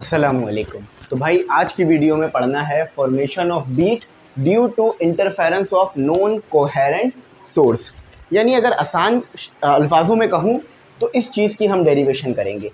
अस्सलामुअलैकुम। तो भाई आज की वीडियो में पढ़ना है formation of beat due to interference of non coherent source. यानी अगर आसान अल्फाजों में कहूँ तो इस चीज़ की हम डेरिवेशन करेंगे।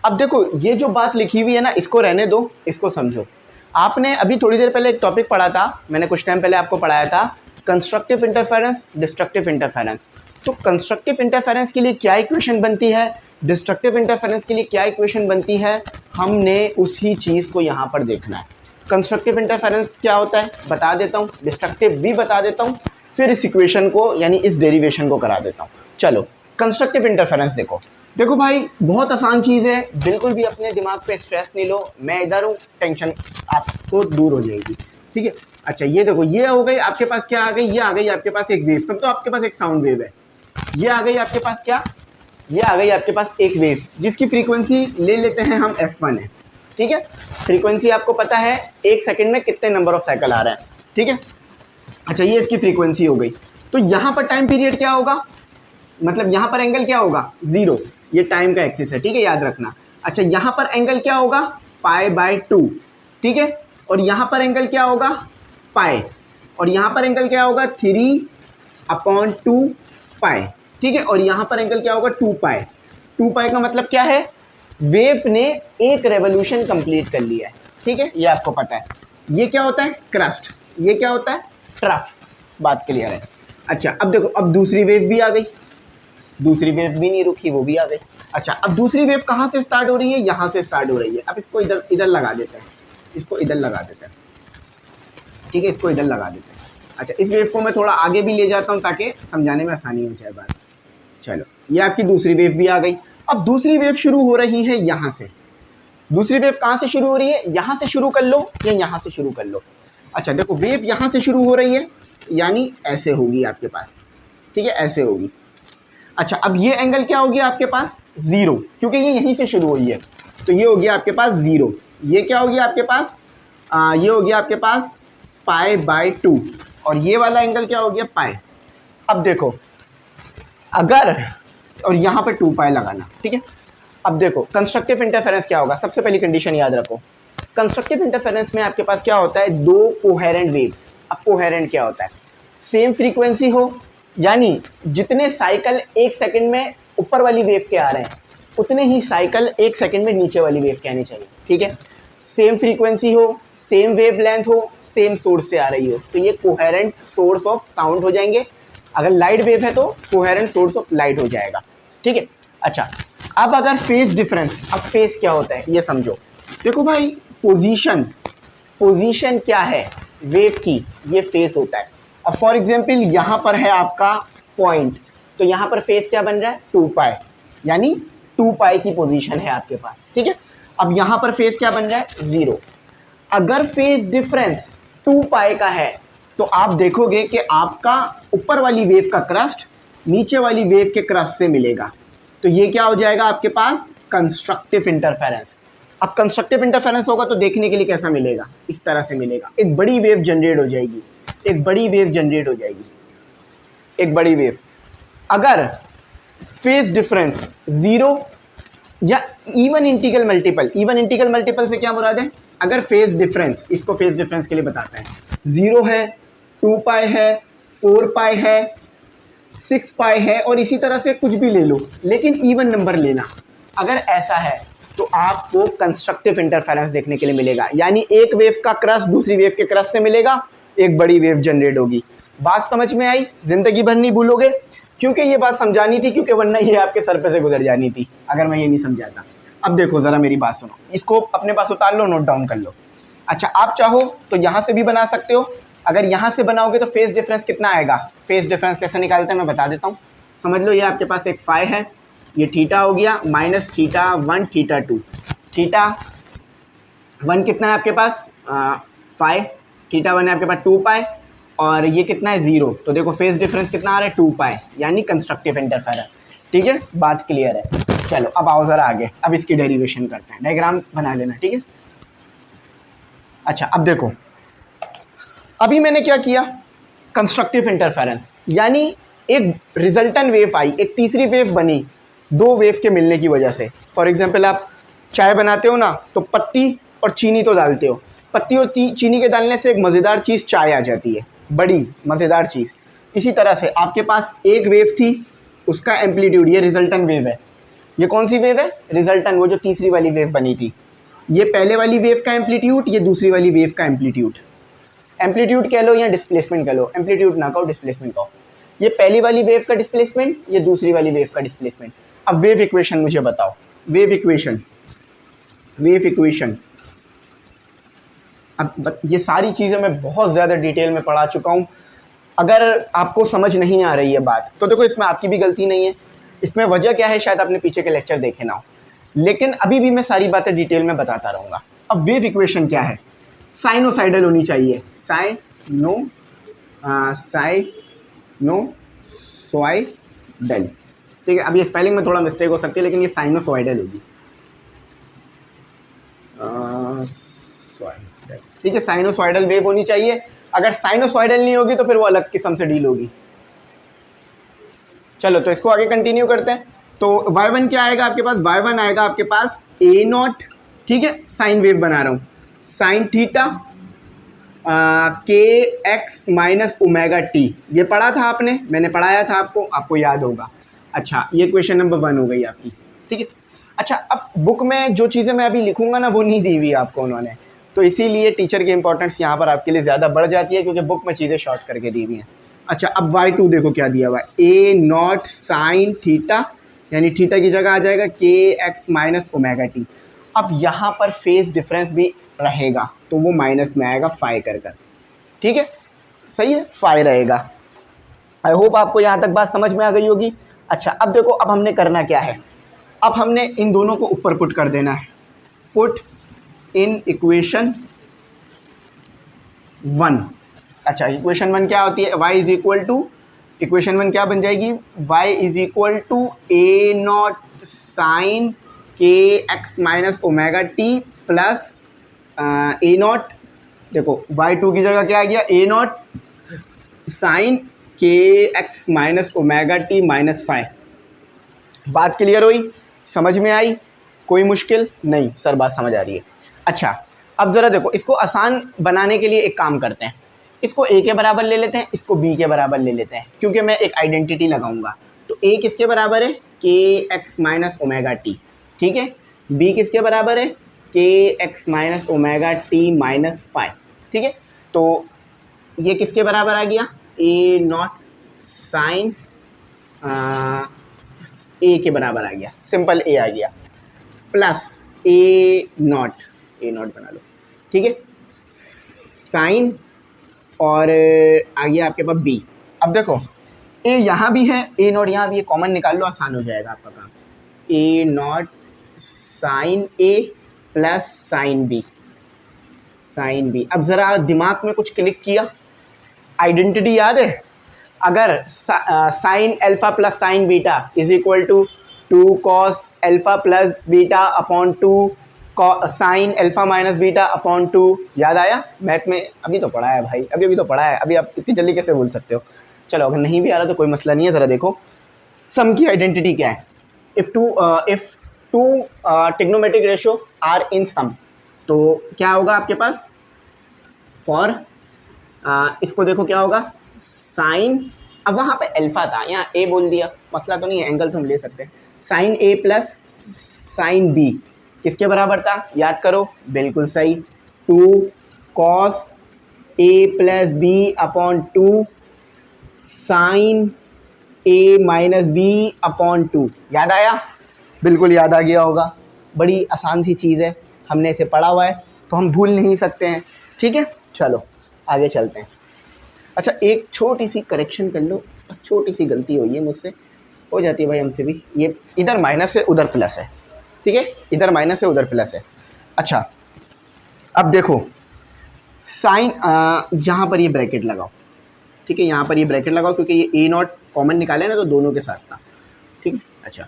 अब देखो ये जो बात लिखी हुई है ना, इसको रहने दो, इसको समझो। आपने अभी थोड़ी देर पहले एक टॉपिक पढ़ा था, मैंने कुछ टाइम पहले आपको पढ़ाया था, कंस्ट्रक्टिव इंटरफेरेंस, डिस्ट्रक्टिव इंटरफेरेंस। तो कंस्ट्रक्टिव इंटरफेरेंस के लिए क्या इक्वेशन बनती है, डिस्ट्रक्टिव इंटरफेरेंस के लिए क्या इक्वेशन बनती है, हमने उसी चीज़ को यहाँ पर देखना है। कंस्ट्रक्टिव इंटरफेरेंस क्या होता है बता देता हूँ, डिस्ट्रक्टिव भी बता देता हूँ, फिर इस इक्वेशन को यानी इस डेरिवेशन को करा देता हूँ। चलो कंस्ट्रक्टिव इंटरफेरेंस देखो। देखो भाई बहुत आसान चीज़ है, बिल्कुल भी अपने दिमाग पे स्ट्रेस नहीं लो, मैं इधर हूँ, टेंशन आपको दूर हो जाएगी, ठीक है। अच्छा ये देखो, ये हो गई आपके पास, क्या आ गई, ये आ गई आपके पास एक वेव। सब तो आपके पास एक साउंड वेव है, ये आ गई आपके पास क्या, ये आ गई आपके पास एक वेव जिसकी फ्रीक्वेंसी ले लेते हैं हम f1 है, ठीक है। फ्रीक्वेंसी आपको पता है एक सेकंड में कितने नंबर ऑफ साइकिल आ रहा है, ठीक है। अच्छा ये इसकी फ्रीक्वेंसी हो गई। तो यहाँ पर टाइम पीरियड क्या होगा, मतलब यहाँ पर एंगल क्या होगा, 0, ये टाइम का एक्सिस है, ठीक है, याद रखना। अच्छा यहाँ पर एंगल क्या होगा, π/2, ठीक है। और यहाँ पर एंगल क्या होगा, पाई, और यहाँ पर एंगल क्या होगा 3/2π, ठीक है। और यहाँ पर एंगल क्या होगा 2π। 2π का मतलब क्या है, वेव ने एक रेवोल्यूशन कंप्लीट कर लिया है, ठीक है, ये आपको पता है। ये क्या होता है, क्रस्ट, ये क्या होता है, ट्रफ। बात क्लियर है। अच्छा अब देखो, अब दूसरी वेव भी आ गई, दूसरी वेव भी नहीं रुकी, वो भी आ गई। अच्छा अब दूसरी वेव कहाँ से स्टार्ट हो रही है, यहाँ से स्टार्ट हो रही है। अब इसको इधर इधर लगा देते हैं, इसको इधर लगा देते हैं, ठीक है, इसको इधर लगा देते हैं। अच्छा इस वेव को मैं थोड़ा आगे भी ले जाता हूँ ताकि समझाने में आसानी हो जाए बात। चलो ये आपकी दूसरी वेव भी आ गई। अब दूसरी वेव शुरू हो रही है यहाँ से। दूसरी वेव कहाँ से शुरू हो रही है, यहाँ से शुरू कर लो या यहाँ से शुरू कर लो। अच्छा देखो वेव यहाँ से शुरू हो रही है, यानी ऐसे होगी आपके पास, ठीक है, ऐसे होगी। अच्छा अब ये एंगल क्या होगी आपके पास, 0, क्योंकि ये यहीं से शुरू हुई है, तो ये हो गया आपके पास 0। ये क्या हो गया आपके पास, ये हो गया आपके पास π/2, और ये वाला एंगल क्या हो गया, पाई। अब देखो अगर, और यहाँ पे 2π लगाना, ठीक है। अब देखो कंस्ट्रक्टिव इंटरफेरेंस क्या होगा, सबसे पहली कंडीशन याद रखो। कंस्ट्रक्टिव इंटरफेरेंस में आपके पास क्या होता है, दो कोहेरेंट वेव्स। अब कोहेरेंट क्या होता है, सेम फ्रीक्वेंसी हो, यानी जितने साइकिल एक सेकंड में ऊपर वाली वेव के आ रहे हैं उतने ही साइकिल एक सेकंड में नीचे वाली वेव के आने चाहिए, ठीक है। सेम फ्रीक्वेंसी हो, सेम वेव लेंथ हो, सेम सोर्स से आ रही हो, तो ये कोहेरेंट सोर्स ऑफ साउंड हो जाएंगे। अगर लाइट वेव है तो कोहेरेंट सोर्स ऑफ लाइट हो जाएगा, ठीक है। अच्छा अब अगर फेज डिफरेंस, अब फेज क्या होता है ये समझो। देखो भाई पोजीशन, पोजीशन क्या है वेव की, ये फेज होता है। अब फॉर एग्जांपल यहाँ पर है आपका पॉइंट, तो यहाँ पर फेज क्या बन रहा है, 2π, यानी 2π की पोजीशन है आपके पास, ठीक है। अब यहाँ पर फेज क्या बन रहा है, 0। अगर फेज डिफरेंस 2π का है तो आप देखोगे कि आपका ऊपर वाली वेव का क्रस्ट नीचे वाली वेव के क्रस्ट से मिलेगा, तो ये क्या हो जाएगा आपके पास, कंस्ट्रक्टिव इंटरफेरेंस। अब कंस्ट्रक्टिव इंटरफेरेंस होगा तो देखने के लिए कैसा मिलेगा, इस तरह से मिलेगा, एक बड़ी वेव जनरेट हो जाएगी, एक बड़ी वेव जनरेट हो जाएगी, एक बड़ी वेव। अगर फेज डिफरेंस 0 या even integral multiple, even integral multiple से क्या मुराद है, अगर फेज डिफरेंस, इसको फेज डिफरेंस के लिए बताते हैं, 0 है, 2π है, 4π है, 6π है, और इसी तरह से कुछ भी ले लो, लेकिन इवन नंबर लेना। अगर ऐसा है तो आपको कंस्ट्रक्टिव इंटरफेरेंस देखने के लिए मिलेगा, यानी एक वेव का क्रस्ट दूसरी वेव के क्रस्ट से मिलेगा, एक बड़ी वेव जनरेट होगी। बात समझ में आई, जिंदगी भर नहीं भूलोगे, क्योंकि ये बात समझानी थी, क्योंकि वरना ये आपके सर पे से गुजर जानी थी अगर मैं ये नहीं समझाता। अब देखो ज़रा मेरी बात सुनो, इसको अपने पास उतार लो, नोट डाउन कर लो। अच्छा आप चाहो तो यहाँ से भी बना सकते हो, अगर यहाँ से बनाओगे तो फेज डिफरेंस कितना आएगा, फेज डिफरेंस कैसे निकालते हैं मैं बता देता हूँ। समझ लो ये आपके पास एक फाई है, ये थीटा हो गया, माइनस θ1 θ2, θ1 कितना है आपके पास, 5, θ1 है आपके पास 2π, और ये कितना है 0, तो देखो फेज डिफरेंस कितना आ रहा है 2π, यानी कंस्ट्रक्टिव इंटरफेरेंस, ठीक है। बात क्लियर है। चलो अब आओ ज़रा आगे, अब इसकी डेरिवेशन करते हैं, डायग्राम बना लेना, ठीक है। अच्छा अब देखो, अभी मैंने क्या किया, कंस्ट्रक्टिव इंटरफेरेंस, यानी एक रिजल्टेंट वेव आई, एक तीसरी वेव बनी दो वेव के मिलने की वजह से। फॉर एग्जांपल आप चाय बनाते हो ना तो पत्ती और चीनी तो डालते हो, पत्ती और चीनी के डालने से एक मज़ेदार चीज़ चाय आ जाती है, बड़ी मज़ेदार चीज़। इसी तरह से आपके पास एक वेव थी, उसका एम्पलीट्यूड, ये रिजल्टेंट वेव है। ये कौन सी वेव है? रिजल्टेंट, वो जो तीसरी वाली वेव बनी थी। ये पहले वाली वेव का एम्पलीट्यूड, ये दूसरी वाली वेव का एम्पलीट्यूड। एम्पलीट्यूड कह लो या डिस्प्लेसमेंट कह लो, एम्पलीट्यूड ना कहो, डिस्प्लेसमेंट कहो। ये पहली वाली वेव का डिस्प्लेसमेंट, ये दूसरी वाली वेव का डिस्प्लेसमेंट। अब वेव इक्वेशन मुझे बताओ, वेव इक्वेशन, वेव इक्वेशन। अब ये सारी चीज़ें मैं बहुत ज़्यादा डिटेल में पढ़ा चुका हूँ। अगर आपको समझ नहीं आ रही है बात तो देखो, इसमें आपकी भी गलती नहीं है। इसमें वजह क्या है, शायद आपने पीछे के लेक्चर देखे ना हो, लेकिन अभी भी मैं सारी बातें डिटेल में बताता रहूँगा। अब वेव इक्वेशन क्या है? साइनोसाइडल होनी चाहिए, साइनोसॉइडल। ठीक है, अब ये स्पेलिंग में थोड़ा मिस्टेक हो सकती है, लेकिन ये साइनोसॉइडल होगी। ठीक है, साइनोसॉइडल वेव होनी चाहिए। अगर साइनोसॉइडल नहीं होगी तो फिर वो अलग किस्म से डील होगी। चलो तो इसको आगे कंटिन्यू करते हैं। तो y1 क्या आएगा आपके पास? y1 आएगा आपके पास a0, ठीक है, साइन वेव बना रहा हूँ, साइन थीटा के एक्स माइनस ओमेगा टी। ये पढ़ा था आपने, मैंने पढ़ाया था आपको याद होगा। अच्छा, ये क्वेश्चन नंबर 1 हो गई आपकी, ठीक है। अच्छा, अब बुक में जो चीज़ें मैं अभी लिखूंगा ना वो नहीं दी हुई आपको उन्होंने, तो इसीलिए टीचर की इंपॉर्टेंस यहाँ पर आपके लिए ज़्यादा बढ़ जाती है, क्योंकि बुक में चीज़ें शॉर्ट करके दी हुई हैं। अच्छा, अब y2 देखो क्या दिया हुआ है, a0 साइन थीटा, यानी थीटा की जगह आ जाएगा के एक्स माइनस ओमेगा टी। अब यहाँ पर फेज डिफरेंस भी रहेगा तो वो माइनस में आएगा फाई कर, ठीक है, सही है, फाई रहेगा। आई होप आपको यहाँ तक बात समझ में आ गई होगी। अच्छा, अब देखो, अब हमने करना क्या है, अब हमने इन दोनों को ऊपर पुट कर देना है, पुट इन इक्वेशन 1। अच्छा, इक्वेशन 1 क्या होती है? y is equal to, equation 1 क्या बन जाएगी? y is equal to A naught sine के X minus omega T plus A naught, देखो y2 की जगह क्या आ गया? ए नॉट साइन के X minus omega T minus five. बात क्लियर हुई? समझ में आई? कोई मुश्किल नहीं? सर बात समझ आ रही है। अच्छा, अब ज़रा देखो, इसको आसान बनाने के लिए एक काम करते हैं, इसको a के बराबर ले लेते हैं, इसको b के बराबर ले लेते हैं, क्योंकि मैं एक आइडेंटिटी लगाऊंगा। तो a किसके बराबर है? के एक्स माइनस ओमेगा टी, ठीक है। b किसके बराबर है? के X minus omega T minus five, ठीक है। तो ये किसके बराबर आ गया? a नॉट साइन a के बराबर आ गया, सिंपल a आ गया, प्लस a नॉट बना लो, ठीक है, साइन, और आ गया आपके पास b। अब देखो, a यहाँ भी है, a नॉट यहाँ भी है, कॉमन निकाल लो, आसान हो जाएगा आपका काम। a naught sine a plus sine b, sine b। अब ज़रा दिमाग में कुछ क्लिक किया, आइडेंटिटी याद है? अगर sine alpha plus sine beta is equal to 2 cos alpha plus beta upon 2 sine alpha minus beta upon 2, याद आया? मैथ में अभी तो पढ़ा है भाई, अभी तो पढ़ा है, अभी आप इतनी जल्दी कैसे बोल सकते हो? चलो, अगर नहीं भी आ रहा तो कोई मसला नहीं है। ज़रा देखो, सम की आइडेंटिटी क्या है? If two trigonometric ratio are in sum, तो क्या होगा आपके पास? फॉर इसको देखो क्या होगा, साइन, अब वहाँ पे अल्फ़ा था, यहाँ ए बोल दिया, मसला तो नहीं है, एंगल तो हम ले सकते हैं। साइन ए प्लस साइन बी किसके बराबर था? याद करो, बिल्कुल सही, 2 cos A plus B upon 2 sign A minus B upon 2। याद आया? बिल्कुल याद आ गया होगा, बड़ी आसान सी चीज़ है, हमने इसे पढ़ा हुआ है तो हम भूल नहीं सकते हैं, ठीक है। चलो आगे चलते हैं। अच्छा, एक छोटी सी करेक्शन कर लो, बस छोटी सी गलती हुई है मुझसे, हो जाती है भाई हमसे भी, ये इधर माइनस है उधर प्लस है, ठीक है, इधर माइनस है उधर प्लस है। अच्छा, अब देखो, साइन यहाँ पर ये ब्रैकेट लगाओ, ठीक है, यहाँ पर ये ब्रैकेट लगाओ, क्योंकि ये ए नॉट कॉमन निकाले ना तो दोनों के साथ था, ठीक है। अच्छा,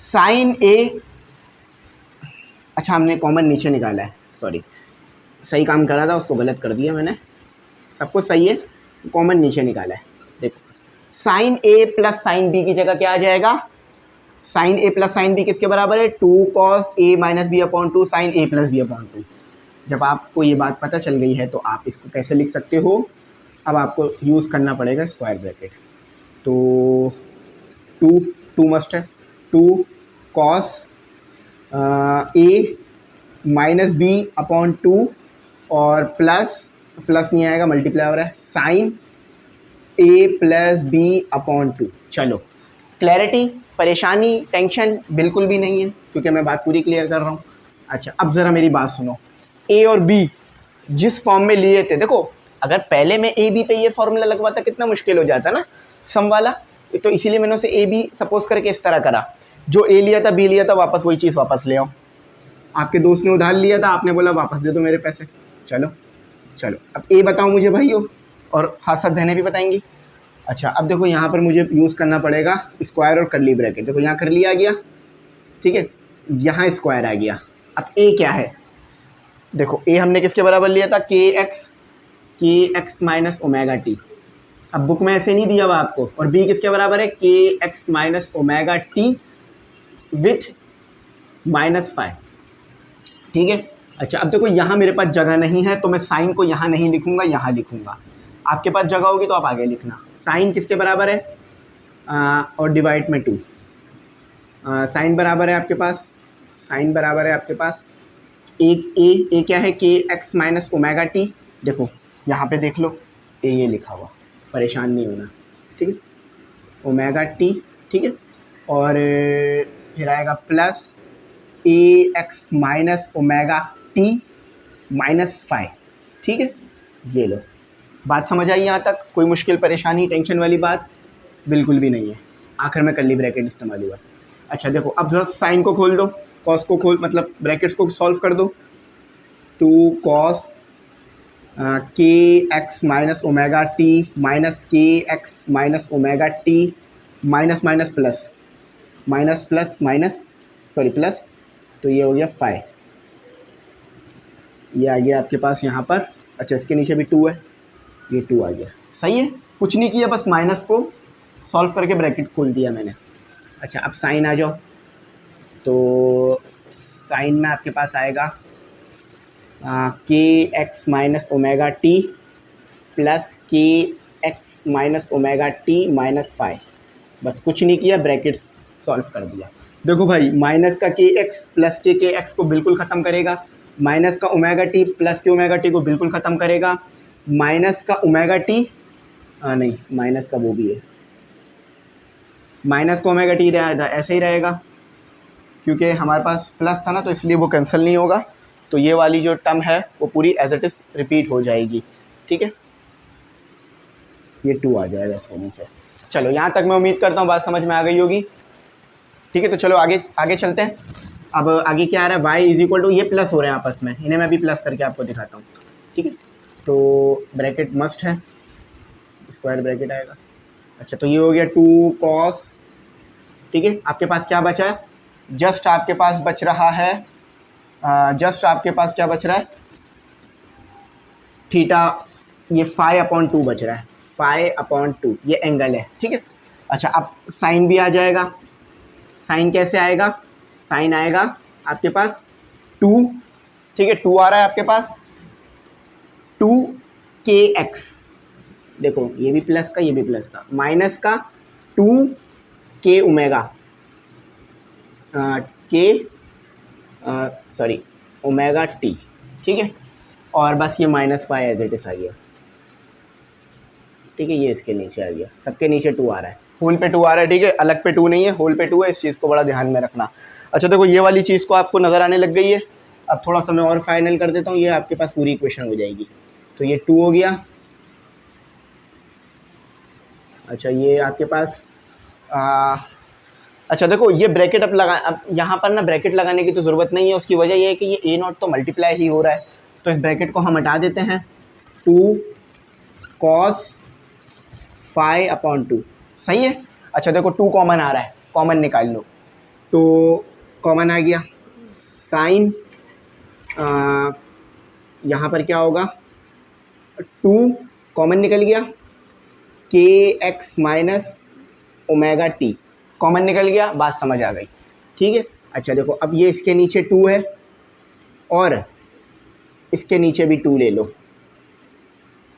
साइन ए, अच्छा हमने कॉमन नीचे निकाला है, सॉरी, सही काम करा था, उसको गलत कर दिया मैंने, सब कुछ सही है, कॉमन नीचे निकाला है। देखो, साइन ए प्लस साइन बी की जगह क्या आ जाएगा? साइन ए प्लस साइन बी किसके बराबर है, 2 cos A minus B upon 2 sign A plus B upon 2। जब आपको ये बात पता चल गई है तो आप इसको कैसे लिख सकते हो, अब आपको यूज़ करना पड़ेगा स्क्वायर ब्रैकेट। तो 2 मस्ट है, 2 cos A minus B upon 2 और प्लस नहीं आएगा, मल्टीप्लाई हो रहा है, साइन ए प्लस बी अपॉन 2। चलो क्लैरिटी, परेशानी, टेंशन बिल्कुल भी नहीं है क्योंकि मैं बात पूरी क्लियर कर रहा हूँ। अच्छा अब ज़रा मेरी बात सुनो, ए और बी जिस फॉर्म में लिए थे, देखो अगर पहले मैं ए बी पे ये फॉर्मूला लगवाता कितना मुश्किल हो जाता ना सम वाला, तो इसीलिए मैंने उसे ए बी सपोज करके इस तरह करा, जो ए लिया था बी लिया था वापस वही चीज़ वापस ले आओ। आपके दोस्त ने उधार लिया था, आपने बोला वापस दे दो मेरे पैसे। चलो अब ए बताओ मुझे भाइयों, और साथ साथ बहनें भी बताएंगी। अच्छा अब देखो यहाँ पर मुझे यूज़ करना पड़ेगा स्क्वायर और करली ब्रैकेट। देखो यहाँ करली आ गया, ठीक है, यहाँ स्क्वायर आ गया। अब ए क्या है, देखो ए हमने किसके बराबर लिया था, के एक्स माइनस ओमेगा टी। अब बुक में ऐसे नहीं दिया हुआ आपको। और बी किसके बराबर है, के X minus omega T with -5, ठीक है। अच्छा अब देखो यहाँ मेरे पास जगह नहीं है तो मैं साइन को यहाँ नहीं लिखूंगा, यहाँ लिखूंगा। आपके पास जगह होगी तो आप आगे लिखना। साइन किसके बराबर है, और डिवाइड में 2। साइन बराबर है आपके पास, ए क्या है, के एक्स माइनस ओमेगा टी। देखो यहाँ पे देख लो ए ये लिखा हुआ, परेशान नहीं होना, ठीक है, ओमेगा टी, ठीक है। और फिर आएगा प्लस ए एक्स माइनस ओमेगा टी -5, ठीक है। ये लो, बात समझ आई यहाँ तक, कोई मुश्किल परेशानी टेंशन वाली बात बिल्कुल भी नहीं है। आखिर में करली ब्रैकेट इस्तेमाल हुआ। अच्छा देखो अब जरा साइन को खोल दो, कॉस को खोल, मतलब ब्रैकेट्स को सॉल्व कर दो। 2 कॉस के X minus omega T minus के X minus omega T minus minus plus, तो ये हो गया 5, ये आ गया आपके पास यहाँ पर। अच्छा इसके नीचे भी 2 है, ये 2 आ गया, सही है, कुछ नहीं किया, बस माइनस को सॉल्व करके ब्रैकेट खोल दिया मैंने। अच्छा अब साइन आ जाओ, तो साइन में आपके पास आएगा के X minus omega T plus के एक्स माइनस ओमेगा टी -5। बस कुछ नहीं किया, ब्रैकेट्स सॉल्व कर दिया। देखो भाई माइनस का के एक्स प्लस के एक्स को बिल्कुल ख़त्म करेगा, माइनस का ओमेगा टी प्लस के ओमेगा टी को बिल्कुल ख़त्म करेगा, माइनस का ओमेगा टी नहीं, माइनस का वो भी है, माइनस का ओमेगा टी ऐसे ही रहेगा क्योंकि हमारे पास प्लस था ना, तो इसलिए वो कैंसिल नहीं होगा। तो ये वाली जो टर्म है वो पूरी एज इट इज़ रिपीट हो जाएगी, ठीक है। ये 2 आ जाएगा इसके नीचे। चलो यहाँ तक मैं उम्मीद करता हूँ बात समझ में आ गई होगी, ठीक है। तो चलो आगे चलते हैं। अब आगे क्या आ रहा है, y इज इक्वल टू, ये प्लस हो रहे हैं आपस में, इन्हें मैं भी प्लस करके आपको दिखाता हूँ, ठीक है। तो ब्रैकेट मस्ट है, स्क्वायर ब्रैकेट आएगा। अच्छा तो ये हो गया 2 कॉस, ठीक है। आपके पास क्या बचा है, जस्ट आपके पास बच रहा है, क्या बच रहा है, थीटा, ये 5/2 बच रहा है, 5/2 ये एंगल है, ठीक है। अच्छा अब साइन भी आ जाएगा। साइन कैसे आएगा, साइन आएगा आपके पास 2, ठीक है, 2 आ रहा है आपके पास, 2 के एक्स, देखो ये भी प्लस का, ये भी प्लस का, माइनस का 2 के ओमेगा ओमेगा टी, ठीक है। और बस ये -5 एज इट इज़ आ गया, ठीक है। ये इसके नीचे आ गया, सबके नीचे 2 आ रहा है, होल पे 2 आ रहा है, ठीक है, अलग पे 2 नहीं है, होल पे 2 है, इस चीज़ को बड़ा ध्यान में रखना। अच्छा देखो ये वाली चीज़ को आपको नज़र आने लग गई है। अब थोड़ा सा मैं और फाइनल कर देता हूँ, ये आपके पास पूरी इक्वेशन हो जाएगी। तो ये 2 हो गया। अच्छा ये आपके पास अच्छा देखो ये ब्रैकेट अब यहाँ पर ना ब्रैकेट लगाने की तो ज़रूरत नहीं है। उसकी वजह ये है कि ये ए नॉट तो मल्टीप्लाई ही हो रहा है, तो इस ब्रैकेट को हम हटा देते हैं। 2 कॉस 5/2, सही है। अच्छा देखो 2 कॉमन आ रहा है, कॉमन निकाल लो, तो कॉमन आ गया। साइन यहाँ पर क्या होगा, 2 कॉमन निकल गया, के X minus omega T common निकल गया, बात समझ आ गई, ठीक है। अच्छा देखो, अब ये इसके नीचे 2 है और इसके नीचे भी 2 ले लो।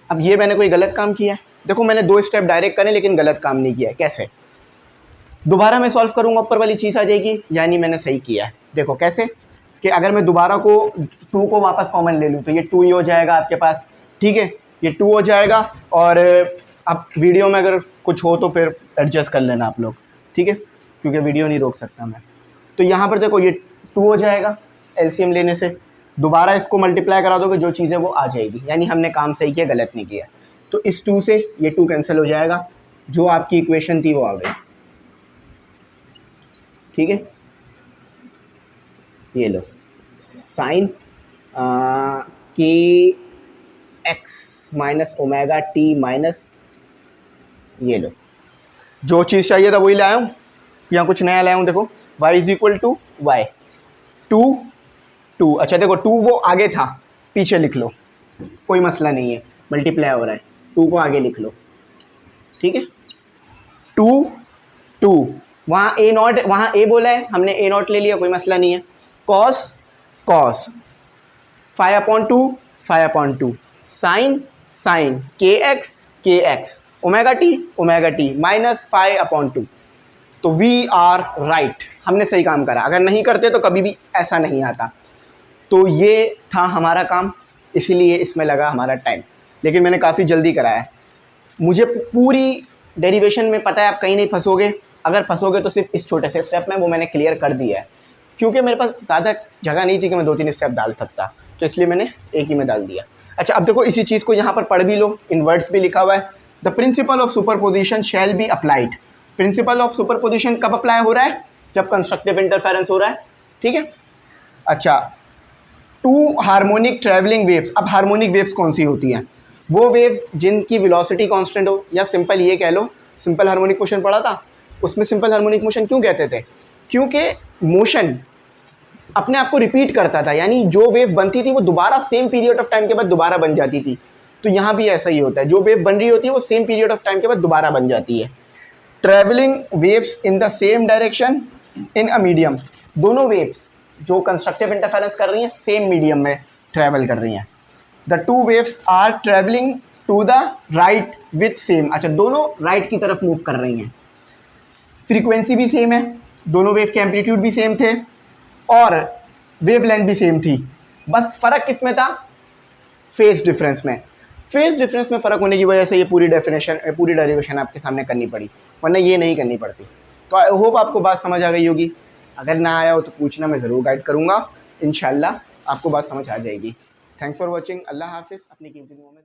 अब ये मैंने कोई गलत काम किया है? देखो मैंने 2 स्टेप डायरेक्ट करे लेकिन गलत काम नहीं किया है। कैसे? दोबारा मैं सॉल्व करूँगा, ऊपर वाली चीज़ आ जाएगी, यानी मैंने सही किया है। देखो कैसे कि अगर मैं दोबारा को 2 को वापस कॉमन ले लूँ तो ये 2 ही हो जाएगा आपके पास, ठीक है, ये 2 हो जाएगा। और अब वीडियो में अगर कुछ हो तो फिर एडजस्ट कर लेना आप लोग, ठीक है, क्योंकि वीडियो नहीं रोक सकता मैं। तो यहाँ पर देखो ये 2 हो जाएगा एलसीएम लेने से, दोबारा इसको मल्टीप्लाई करा दोगे जो चीज़ है वो आ जाएगी, यानी हमने काम सही किया, गलत नहीं किया। तो इस 2 से ये 2 कैंसिल हो जाएगा, जो आपकी इक्वेशन थी वो आ गई, ठीक है। ये लो साइन के X minus omega T minus, ये लो जो चीज़ चाहिए था वही लाया हूँ, यहाँ कुछ नया लाया हूँ। देखो y is equal to y 2। अच्छा देखो 2 वो आगे था, पीछे लिख लो, कोई मसला नहीं है, मल्टीप्लाई हो रहा है, 2 को आगे लिख लो, ठीक है। 2 वहाँ ए नॉट, वहाँ ए बोला है, हमने ए नॉट ले लिया, कोई मसला नहीं है। कॉस 5/2 साइन के एक्स ओमेगा टी माइनस 5/2। तो वी आर राइट, हमने सही काम करा। अगर नहीं करते तो कभी भी ऐसा नहीं आता। तो ये था हमारा काम, इसीलिए इसमें लगा हमारा टाइम, लेकिन मैंने काफ़ी जल्दी कराया है। मुझे पूरी डेरिवेशन में पता है आप कहीं नहीं फंसोगे, अगर फंसोगे तो सिर्फ इस छोटे से स्टेप में, वो मैंने क्लियर कर दिया है, क्योंकि मेरे पास ज़्यादा जगह नहीं थी कि मैं 2-3 स्टेप डाल सकता, तो इसलिए मैंने एक ही में डाल दिया। अच्छा अब देखो इसी चीज़ को यहाँ पर पढ़ भी लो, इन वर्ड्स भी लिखा हुआ है, the principle of superposition shall be applied. Principle of superposition कब अप्लाई हो रहा है? जब कंस्ट्रक्टिव इंटरफेरेंस हो रहा है, ठीक है। अच्छा 2 हार्मोनिक ट्रैवलिंग वेव्स। अब हार्मोनिक वेव्स कौन सी होती हैं? वो वेव जिनकी वेलोसिटी कांस्टेंट हो, या सिंपल ये कह लो, सिंपल हार्मोनिक मोशन पढ़ा था, उसमें सिंपल हार्मोनिक मोशन क्यों कहते थे? क्योंकि मोशन अपने आप को रिपीट करता था, यानी जो वेव बनती थी वो दोबारा सेम पीरियड ऑफ टाइम के बाद दोबारा बन जाती थी। तो यहाँ भी ऐसा ही होता है, जो वेव बन रही होती है वो सेम पीरियड ऑफ टाइम के बाद दोबारा बन जाती है। Travelling waves in the same direction in a medium. दोनों वेव्स जो कंस्ट्रक्टिव इंटरफेरेंस कर रही हैं सेम मीडियम में ट्रैवल कर रही हैं। The 2 waves are travelling to the right with same. अच्छा दोनों राइट की तरफ मूव कर रही हैं, फ्रीक्वेंसी भी सेम है, दोनों वेव के एम्पलीट्यूड भी सेम थे और वेव लेंथ भी सेम थी। बस फ़र्क किस में था? फेज डिफरेंस में। फेज डिफरेंस में फ़र्क होने की वजह से ये पूरी डेरिवेशन आपके सामने करनी पड़ी, वरना ये नहीं करनी पड़ती। तो आई होप आपको बात समझ आ गई होगी। अगर ना आया हो तो पूछना, मैं ज़रूर गाइड करूँगा, इंशाल्लाह आपको बात समझ आ जाएगी। Thanks for watching. अल्लाह हाफिज़। अपनी कीमती दुआ में